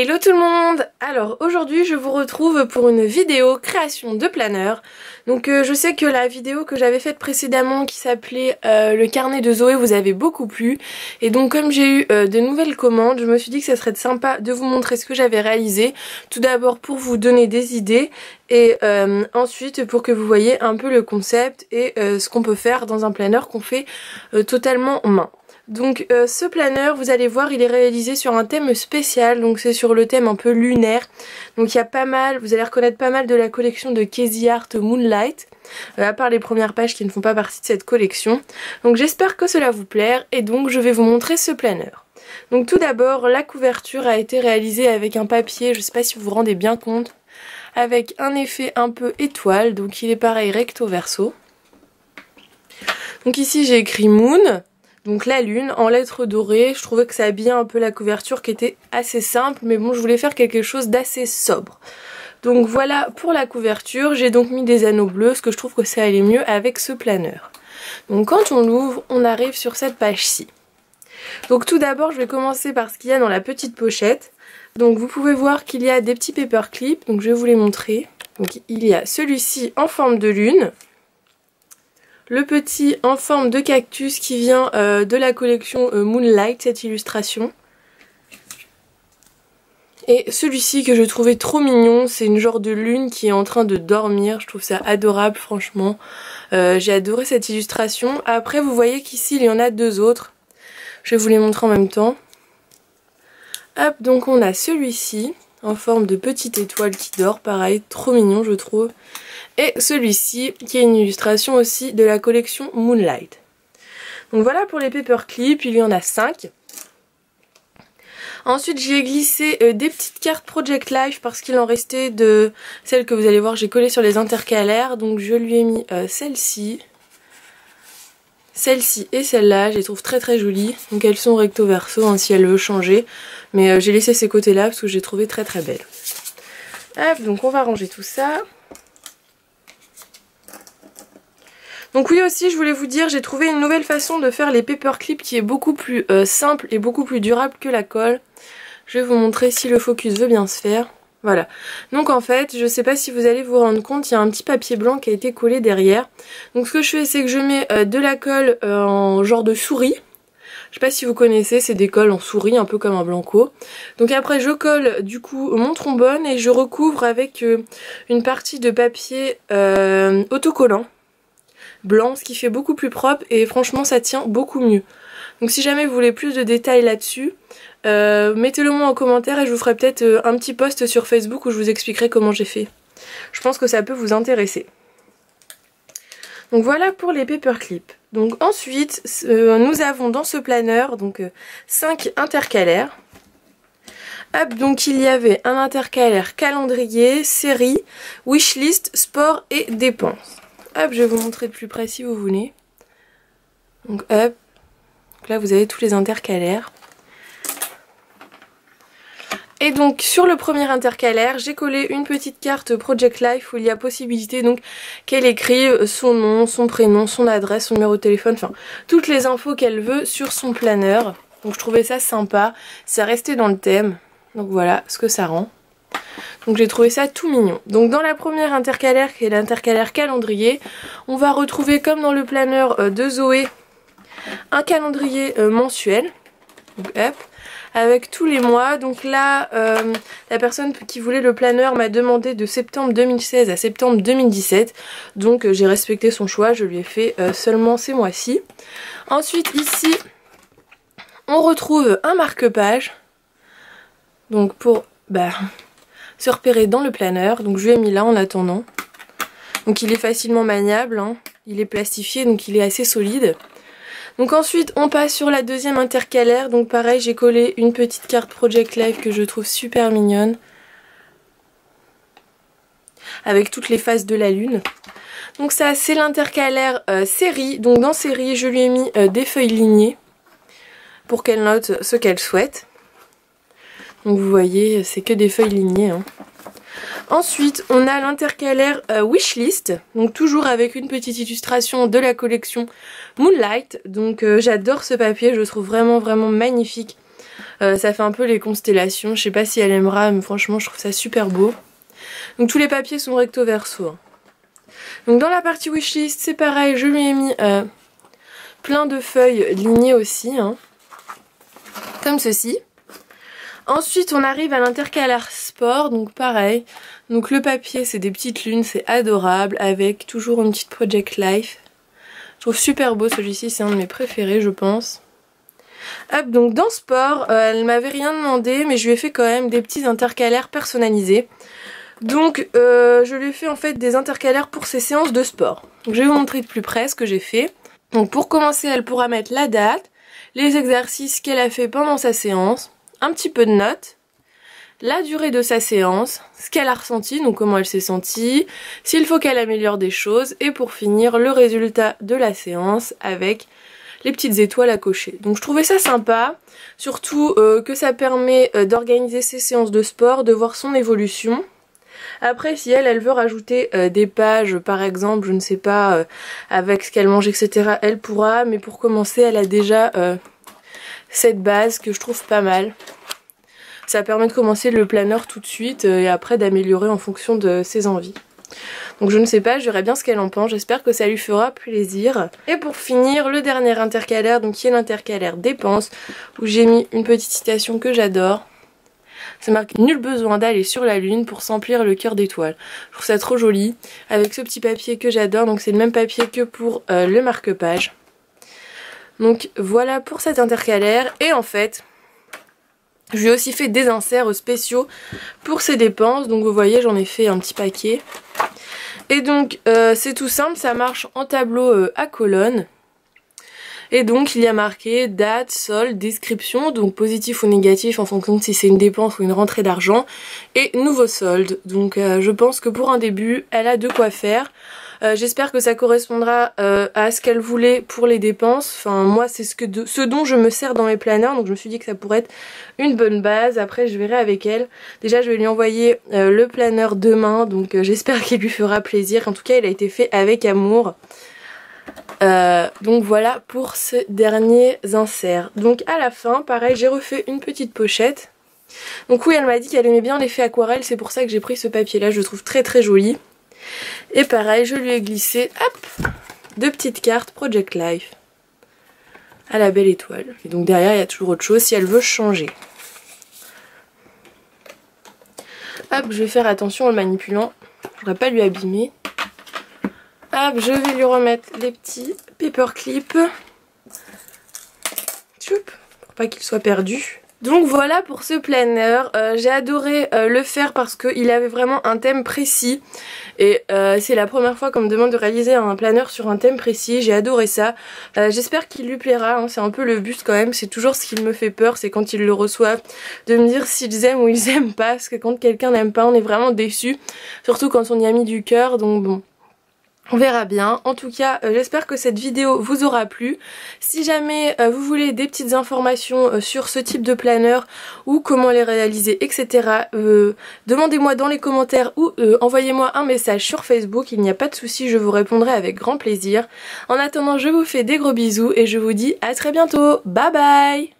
Hello tout le monde! Alors aujourd'hui je vous retrouve pour une vidéo création de planeur. Donc je sais que la vidéo que j'avais faite précédemment qui s'appelait le carnet de Zoé vous avait beaucoup plu. Et donc comme j'ai eu de nouvelles commandes, je me suis dit que ça serait sympa de vous montrer ce que j'avais réalisé. Tout d'abord pour vous donner des idées et ensuite pour que vous voyez un peu le concept et ce qu'on peut faire dans un planeur qu'on fait totalement main. Donc ce planeur, vous allez voir, il est réalisé sur un thème spécial, donc c'est sur le thème un peu lunaire. Donc il y a pas mal, vous allez reconnaître pas mal de la collection de Casey Art Moonlight, à part les premières pages qui ne font pas partie de cette collection. Donc j'espère que cela vous plaire et donc je vais vous montrer ce planeur. Donc tout d'abord, la couverture a été réalisée avec un papier, je sais pas si vous vous rendez bien compte, avec un effet un peu étoile, donc il est pareil recto verso. Donc ici j'ai écrit Moon. Donc la lune en lettres dorées, je trouvais que ça habillait un peu la couverture qui était assez simple, mais bon je voulais faire quelque chose d'assez sobre. Donc voilà pour la couverture, j'ai donc mis des anneaux bleus, parce que je trouve que ça allait mieux avec ce planeur. Donc quand on l'ouvre, on arrive sur cette page-ci. Donc tout d'abord je vais commencer par ce qu'il y a dans la petite pochette. Donc vous pouvez voir qu'il y a des petits paperclips, donc je vais vous les montrer. Donc il y a celui-ci en forme de lune. Le petit en forme de cactus qui vient de la collection Moonlight, cette illustration. Et celui-ci que je trouvais trop mignon, c'est une genre de lune qui est en train de dormir. Je trouve ça adorable franchement. J'ai adoré cette illustration. Après vous voyez qu'ici il y en a deux autres. Je vais vous les montrer en même temps. Hop, donc on a celui-ci en forme de petite étoile qui dort, pareil, trop mignon je trouve. Et celui-ci qui est une illustration aussi de la collection Moonlight. Donc voilà pour les paperclips, il y en a 5. Ensuite j'y ai glissé des petites cartes Project Life parce qu'il en restait de celles que vous allez voir, j'ai collé sur les intercalaires. Donc je lui ai mis celle-ci et celle-là, je les trouve très très jolies. Donc elles sont recto verso hein, si elle veut changer. Mais j'ai laissé ces côtés là parce que je les trouvais très très belles. Hop, donc on va ranger tout ça. Donc oui aussi je voulais vous dire, j'ai trouvé une nouvelle façon de faire les paperclips qui est beaucoup plus simple et beaucoup plus durable que la colle. Je vais vous montrer si le focus veut bien se faire. Voilà. Donc en fait, je sais pas si vous allez vous rendre compte, il y a un petit papier blanc qui a été collé derrière. Donc ce que je fais c'est que je mets de la colle en genre de souris. Je sais pas si vous connaissez, c'est des colles en souris, un peu comme un blanco. Donc après je colle du coup mon trombone et je recouvre avec une partie de papier autocollant blanc, ce qui fait beaucoup plus propre et franchement ça tient beaucoup mieux. Donc si jamais vous voulez plus de détails là-dessus, mettez-le moi en commentaire et je vous ferai peut-être un petit post sur Facebook où je vous expliquerai comment j'ai fait. Je pense que ça peut vous intéresser. Donc voilà pour les paperclips. Donc ensuite, nous avons dans ce planeur donc 5 intercalaires. Hop, donc il y avait un intercalaire calendrier, série, wishlist, sport et dépenses. Hop, je vais vous montrer de plus près si vous voulez. Donc hop, donc là vous avez tous les intercalaires. Et donc sur le premier intercalaire, j'ai collé une petite carte Project Life où il y a possibilité donc qu'elle écrive son nom, son prénom, son adresse, son numéro de téléphone, enfin toutes les infos qu'elle veut sur son planeur. Donc je trouvais ça sympa, ça restait dans le thème. Donc voilà ce que ça rend. Donc j'ai trouvé ça tout mignon. Donc dans la première intercalaire qui est l'intercalaire calendrier, on va retrouver comme dans le planeur de Zoé un calendrier mensuel. Donc hop, avec tous les mois. Donc là la personne qui voulait le planeur m'a demandé de septembre 2016 à septembre 2017. Donc j'ai respecté son choix, je lui ai fait seulement ces mois-ci. Ensuite ici on retrouve un marque-page. Donc pour se repérer dans le planeur, donc je lui ai mis là en attendant. Donc il est facilement maniable, hein. Il est plastifié donc il est assez solide. Donc ensuite on passe sur la deuxième intercalaire, donc pareil j'ai collé une petite carte Project Life que je trouve super mignonne. Avec toutes les phases de la lune. Donc ça c'est l'intercalaire série, donc dans série je lui ai mis des feuilles lignées pour qu'elle note ce qu'elle souhaite. Donc vous voyez, c'est que des feuilles lignées. Hein. Ensuite, on a l'intercalaire Wishlist. Donc toujours avec une petite illustration de la collection Moonlight. Donc j'adore ce papier, je le trouve vraiment magnifique. Ça fait un peu les constellations, je sais pas si elle aimera, mais franchement je trouve ça super beau. Donc tous les papiers sont recto verso. Hein. Donc dans la partie wishlist, c'est pareil, je lui ai mis plein de feuilles lignées aussi, hein, comme ceci. Ensuite on arrive à l'intercalaire sport, donc pareil. Donc le papier c'est des petites lunes, c'est adorable, avec toujours une petite Project Life. Je trouve super beau celui-ci, c'est un de mes préférés je pense. Hop, donc dans sport, elle m'avait rien demandé, mais je lui ai fait quand même des petits intercalaires personnalisés. Donc je lui ai fait en fait des intercalaires pour ses séances de sport. Donc je vais vous montrer de plus près ce que j'ai fait. Donc pour commencer, elle pourra mettre la date, les exercices qu'elle a fait pendant sa séance, un petit peu de notes, la durée de sa séance, ce qu'elle a ressenti, donc comment elle s'est sentie, s'il faut qu'elle améliore des choses, et pour finir le résultat de la séance avec les petites étoiles à cocher. Donc je trouvais ça sympa, surtout que ça permet d'organiser ses séances de sport, de voir son évolution. Après si elle veut rajouter des pages par exemple, je ne sais pas, avec ce qu'elle mange etc, elle pourra, mais pour commencer elle a déjà cette base que je trouve pas mal. Ça permet de commencer le planeur tout de suite et après d'améliorer en fonction de ses envies. Donc je ne sais pas, je verrai bien ce qu'elle en pense, j'espère que ça lui fera plaisir. Et pour finir, le dernier intercalaire, donc qui est l'intercalaire dépenses, où j'ai mis une petite citation que j'adore. C'est marqué « Nul besoin d'aller sur la lune pour s'emplir le cœur d'étoiles ». Je trouve ça trop joli, avec ce petit papier que j'adore, donc c'est le même papier que pour le marque-page. Donc voilà pour cet intercalaire, et en fait... je lui ai aussi fait des inserts spéciaux pour ses dépenses, donc vous voyez j'en ai fait un petit paquet. Et donc c'est tout simple, ça marche en tableau à colonne. Et donc il y a marqué date, solde, description, donc positif ou négatif en fonction de si c'est une dépense ou une rentrée d'argent. Et nouveau solde, donc je pense que pour un début elle a de quoi faire. J'espère que ça correspondra à ce qu'elle voulait pour les dépenses. Enfin moi c'est ce dont je me sers dans mes planeurs, donc je me suis dit que ça pourrait être une bonne base. Après je verrai avec elle. Déjà je vais lui envoyer le planeur demain, donc j'espère qu'il lui fera plaisir. En tout cas il a été fait avec amour. Donc voilà pour ce dernier insert. Donc à la fin pareil j'ai refait une petite pochette. Donc oui elle m'a dit qu'elle aimait bien l'effet aquarelle, c'est pour ça que j'ai pris ce papier là, je le trouve très très joli. Et pareil je lui ai glissé hop, deux petites cartes Project Life à la belle étoile. Et donc derrière il y a toujours autre chose si elle veut changer. Hop, je vais faire attention en le manipulant, je voudrais pas lui abîmer. Hop, je vais lui remettre les petits paperclips. Tchoup, pour pas qu'il soit perdu. Donc voilà pour ce planeur, j'ai adoré le faire parce qu'il avait vraiment un thème précis. Et c'est la première fois qu'on me demande de réaliser un planeur sur un thème précis, j'ai adoré ça. J'espère qu'il lui plaira, hein. C'est un peu le but quand même, c'est toujours ce qui me fait peur, c'est quand ils le reçoivent, de me dire s'ils aiment ou ils aiment pas. Parce que quand quelqu'un n'aime pas, on est vraiment déçu, surtout quand on y a mis du cœur, donc bon. On verra bien. En tout cas, j'espère que cette vidéo vous aura plu. Si jamais vous voulez des petites informations sur ce type de planeur ou comment les réaliser, etc. Demandez-moi dans les commentaires ou envoyez-moi un message sur Facebook. Il n'y a pas de souci, je vous répondrai avec grand plaisir. En attendant, je vous fais des gros bisous et je vous dis à très bientôt. Bye bye!